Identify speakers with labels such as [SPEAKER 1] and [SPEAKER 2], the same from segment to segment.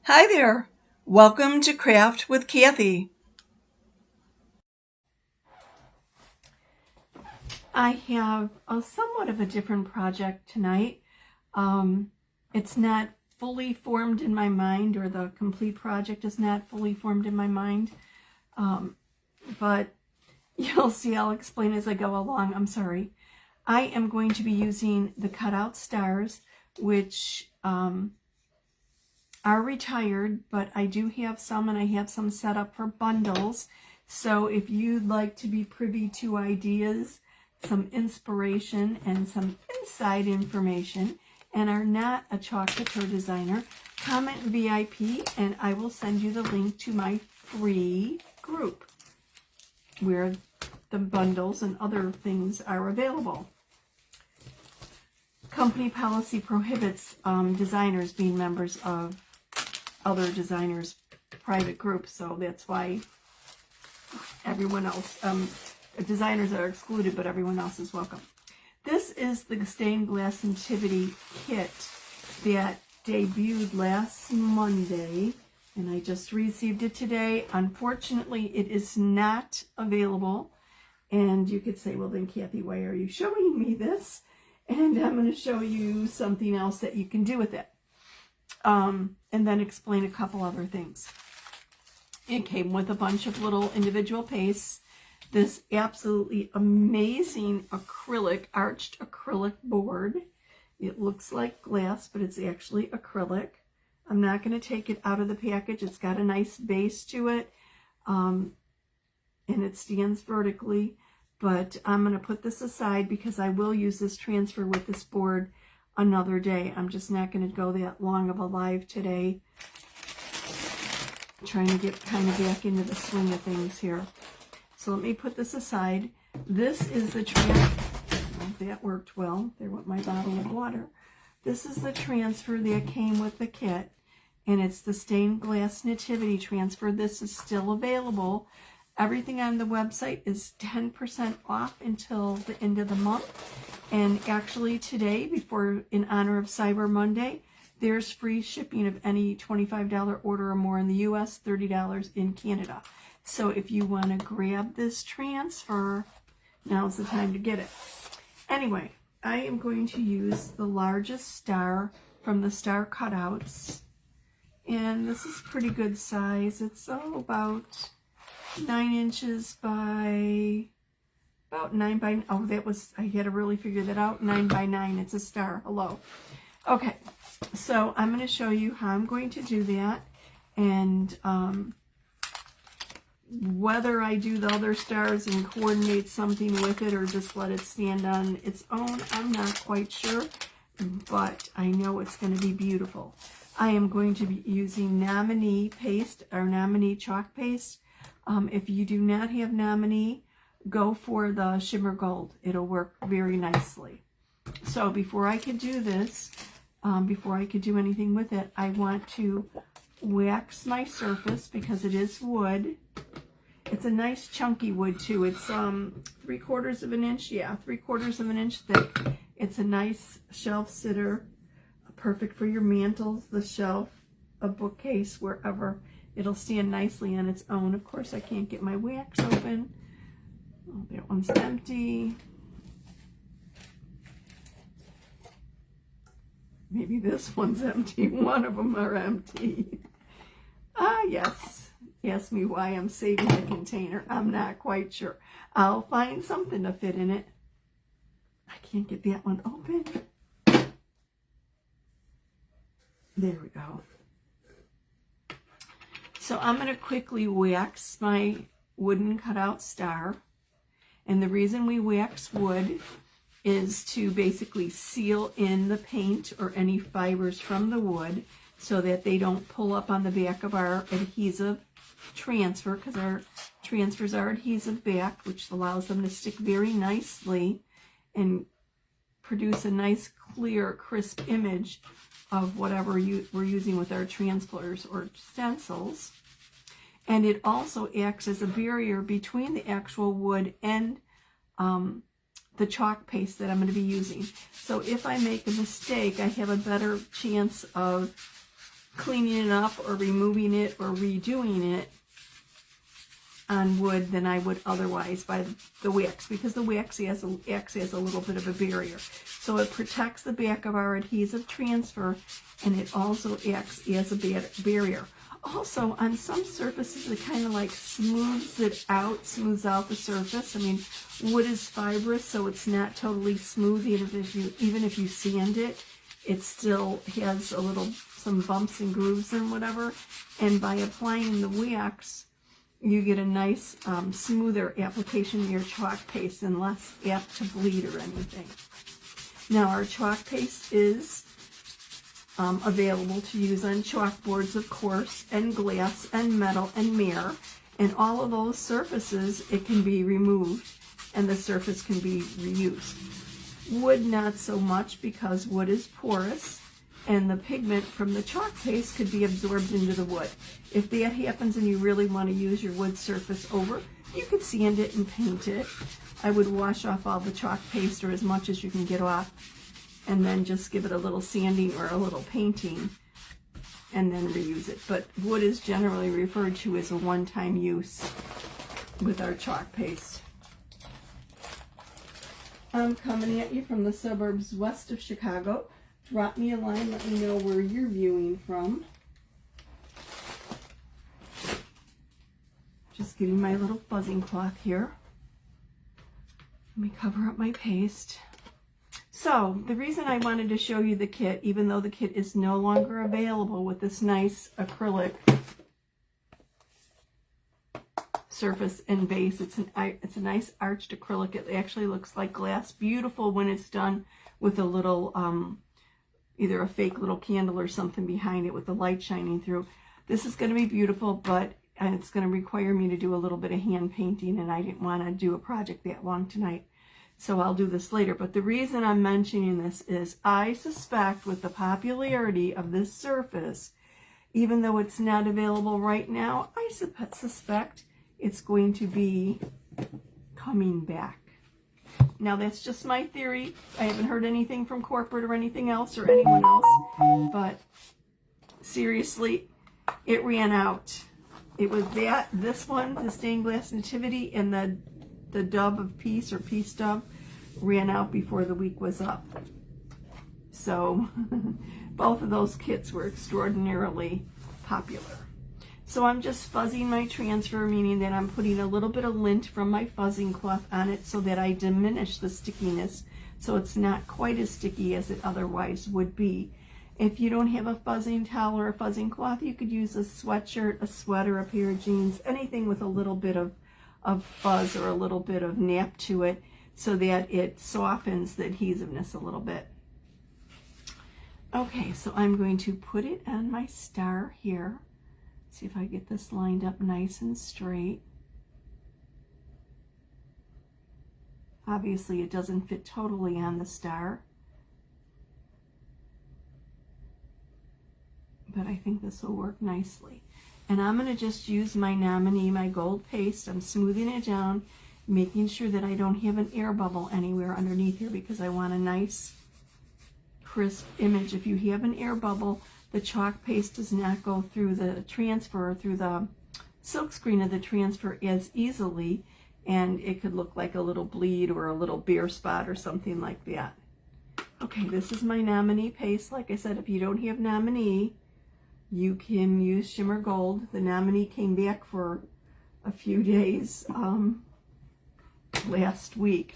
[SPEAKER 1] Hi there. Welcome to Craft with Kathie. I have a somewhat of a different project tonight. It's not fully formed in my mind, or the complete project is not fully formed in my mind. But you'll see, I'll explain as I go along. I'm sorry. I am going to be using the cutout stars, which are retired, but I do have some, and I have some set up for bundles. So if you'd like to be privy to ideas, some inspiration, and some inside information, and are not a chalk couture designer, comment VIP and I will send you the link to my free group where the bundles and other things are available. Company policy prohibits designers being members of other designers' private groups, so that's why everyone else, designers are excluded, but everyone else is welcome. This is the stained glass Nativity kit that debuted last Monday, and I just received it today. Unfortunately, it is not available, and you could say, well then Kathie, why are you showing me this? And I'm going to show you something else that you can do with it. And then explain a couple other things. It came with a bunch of little individual pastes. This absolutely amazing acrylic, arched acrylic board. It looks like glass, but it's actually acrylic. I'm not going to take it out of the package. It's got a nice base to it, and it stands vertically. But I'm going to put this aside because I will use this transfer with this board another day. I'm just not going to go that long of a live today. I'm trying to get kind of back into the swing of things here. So let me put this aside. This is the that worked well. There went my bottle of water. This is the transfer that came with the kit, and it's the stained glass Nativity transfer. This is still available. Everything on the website is 10% off until the end of the month. And actually today, in honor of Cyber Monday, there's free shipping of any $25 order or more in the US, $30 in Canada. So if you want to grab this transfer, now's the time to get it. Anyway, I am going to use the largest star from the star cutouts. And this is pretty good size. It's about 9 inches by about 9 by, oh, that was, I had to really figure that out, 9 by 9, it's a star, hello. Okay, so I'm going to show you how I'm going to do that, and whether I do the other stars and coordinate something with it or just let it stand on its own, I'm not quite sure, but I know it's going to be beautiful. I am going to be using nominee paste, or nominee chalk paste. If you do not have nominee, go for the shimmer gold. It'll work very nicely. So before I could do this, before I could do anything with it, I want to wax my surface because it is wood. It's a nice chunky wood too. It's 3/4 of an inch, yeah, 3/4 of an inch thick. It's a nice shelf sitter, perfect for your mantles, the shelf, a bookcase, wherever. It'll stand nicely on its own. Of course, I can't get my wax open. Oh, that one's empty. Maybe this one's empty. One of them are empty. Ah, yes. Ask me why I'm saving the container. I'm not quite sure. I'll find something to fit in it. I can't get that one open. There we go. So I'm going to quickly wax my wooden cutout star. And the reason we wax wood is to basically seal in the paint or any fibers from the wood so that they don't pull up on the back of our adhesive transfer, because our transfers are adhesive back, which allows them to stick very nicely and produce a nice, clear, crisp image of whatever we're using with our transfers or stencils. And it also acts as a barrier between the actual wood and the chalk paste that I'm going to be using. So if I make a mistake, I have a better chance of cleaning it up or removing it or redoing it on wood than I would otherwise by the wax, because the wax acts as a little bit of a barrier. So it protects the back of our adhesive transfer, and it also acts as a barrier. Also, on some surfaces, it kind of like smooths out the surface. I mean, wood is fibrous, so it's not totally smooth. Even if you sand it, it still has some bumps and grooves and whatever. And by applying the wax, you get a nice, smoother application of your chalk paste and less apt to bleed or anything. Now, our chalk paste is available to use on chalkboards, of course, and glass and metal and mirror. And all of those surfaces, it can be removed and the surface can be reused. Wood, not so much, because wood is porous, and the pigment from the chalk paste could be absorbed into the wood. If that happens and you really want to use your wood surface over, you could sand it and paint it. I would wash off all the chalk paste, or as much as you can get off, and then just give it a little sanding or a little painting, and then reuse it. But wood is generally referred to as a one-time use with our chalk paste. I'm coming at you from the suburbs west of Chicago. Drop me a line, let me know where you're viewing from. Just getting my little fuzzing cloth here. Let me cover up my paste. So, the reason I wanted to show you the kit, even though the kit is no longer available with this nice acrylic surface and base, it's a nice arched acrylic. It actually looks like glass. Beautiful when it's done with a little either a fake little candle or something behind it with the light shining through. This is going to be beautiful, but it's going to require me to do a little bit of hand painting, and I didn't want to do a project that long tonight, so I'll do this later. But the reason I'm mentioning this is I suspect with the popularity of this surface, even though it's not available right now, I suspect it's going to be coming back. Now, that's just my theory. I haven't heard anything from corporate or anything else or anyone else, but seriously, it ran out. It was this one, the stained glass Nativity, and the Dove of Peace or Peace Dove ran out before the week was up. So both of those kits were extraordinarily popular. So I'm just fuzzing my transfer, meaning that I'm putting a little bit of lint from my fuzzing cloth on it so that I diminish the stickiness, so it's not quite as sticky as it otherwise would be. If you don't have a fuzzing towel or a fuzzing cloth, you could use a sweatshirt, a sweater, a pair of jeans, anything with a little bit of fuzz or a little bit of nap to it, so that it softens the adhesiveness a little bit. Okay, so I'm going to put it on my star here. See if I get this lined up nice and straight. Obviously, it doesn't fit totally on the star, but I think this will work nicely. And I'm going to just use my nominee, my gold paste. I'm smoothing it down, making sure that I don't have an air bubble anywhere underneath here, because I want a nice crisp image. If you have an air bubble, the chalk paste does not go through the transfer, through the silk screen of the transfer as easily, and it could look like a little bleed or a little bare spot or something like that. Okay, this is my nominee paste. Like I said, if you don't have nominee, you can use shimmer gold. The nominee came back for a few days last week.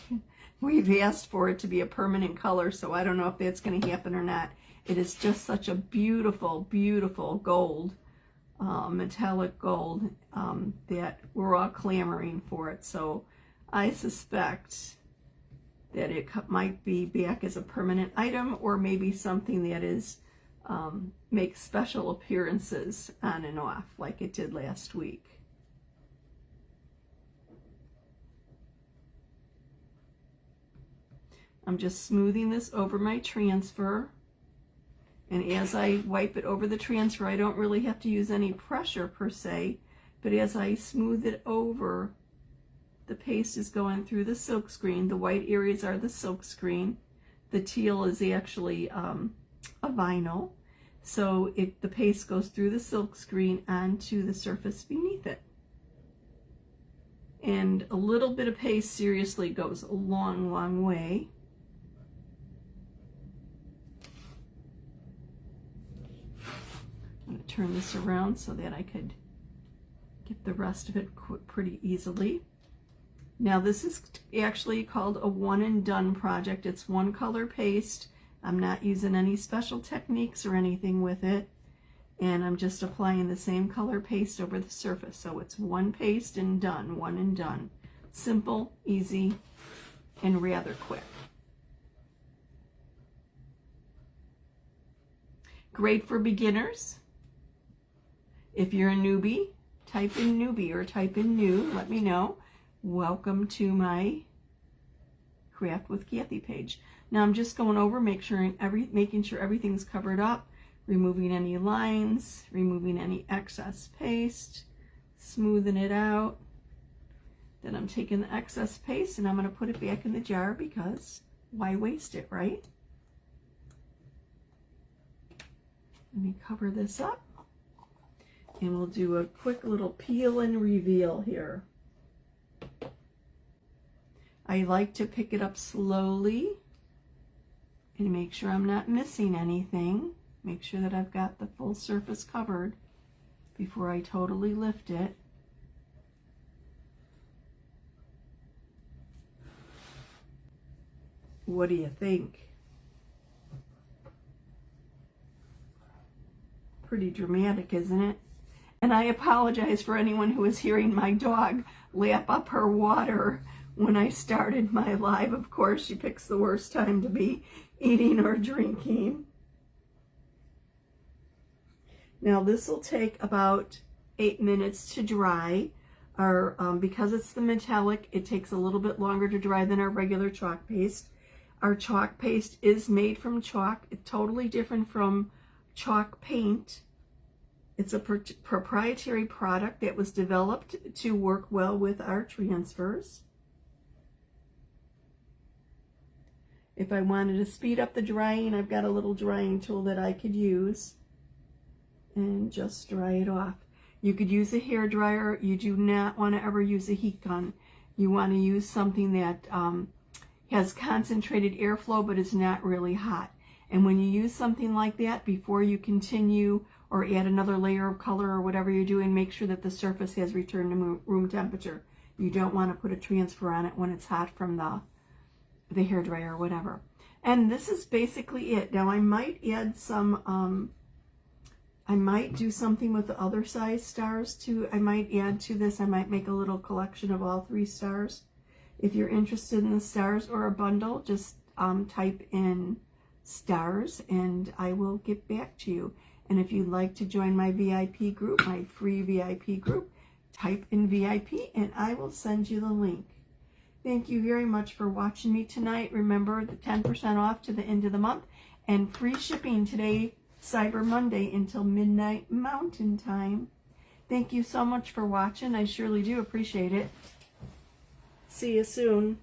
[SPEAKER 1] We've asked for it to be a permanent color, so I don't know if that's going to happen or not. It is just such a beautiful, beautiful gold, metallic gold, that we're all clamoring for it. So I suspect that it might be back as a permanent item, or maybe something that is makes special appearances on and off like it did last week. I'm just smoothing this over my transfer. And as I wipe it over the transfer, I don't really have to use any pressure per se, but as I smooth it over, the paste is going through the silk screen. The white areas are the silk screen. The teal is actually a vinyl. so the paste goes through the silk screen onto the surface beneath it. And a little bit of paste seriously goes a long, long way. I'm going to turn this around so that I could get the rest of it pretty easily. Now this is actually called a one and done project. It's one color paste. I'm not using any special techniques or anything with it. And I'm just applying the same color paste over the surface. So it's one paste and done, one and done. Simple, easy, and rather quick. Great for beginners. If you're a newbie, type in newbie or type in new, let me know. Welcome to my Craft with Kathie page. Now I'm just going over, making sure everything's covered up, removing any lines, removing any excess paste, smoothing it out. Then I'm taking the excess paste and I'm going to put it back in the jar because why waste it, right? Let me cover this up and we'll do a quick little peel and reveal here. I like to pick it up slowly and make sure I'm not missing anything. Make sure that I've got the full surface covered before I totally lift it. What do you think? Pretty dramatic, isn't it? And I apologize for anyone who is hearing my dog lap up her water when I started my live. Of course, she picks the worst time to be eating or drinking. Now this will take about 8 minutes to dry. Because it's the metallic, it takes a little bit longer to dry than our regular chalk paste. Our chalk paste is made from chalk. It's totally different from chalk paint. It's a proprietary product that was developed to work well with our transfers. If I wanted to speed up the drying, I've got a little drying tool that I could use and just dry it off. You could use a hair dryer. You do not want to ever use a heat gun. You want to use something that has concentrated airflow but is not really hot. And when you use something like that, before you continue or add another layer of color or whatever you're doing, make sure that the surface has returned to room temperature. You don't want to put a transfer on it when it's hot from the hair dryer or whatever. And this is basically it. Now I might add some, I might do something with the other size stars too. I might add to this, I might make a little collection of all 3 stars. If you're interested in the stars or a bundle, just type in stars and I will get back to you. And if you'd like to join my VIP group, my free VIP group, type in VIP and I will send you the link. Thank you very much for watching me tonight. Remember the 10% off to the end of the month and free shipping today, Cyber Monday, until midnight Mountain Time. Thank you so much for watching. I surely do appreciate it. See you soon.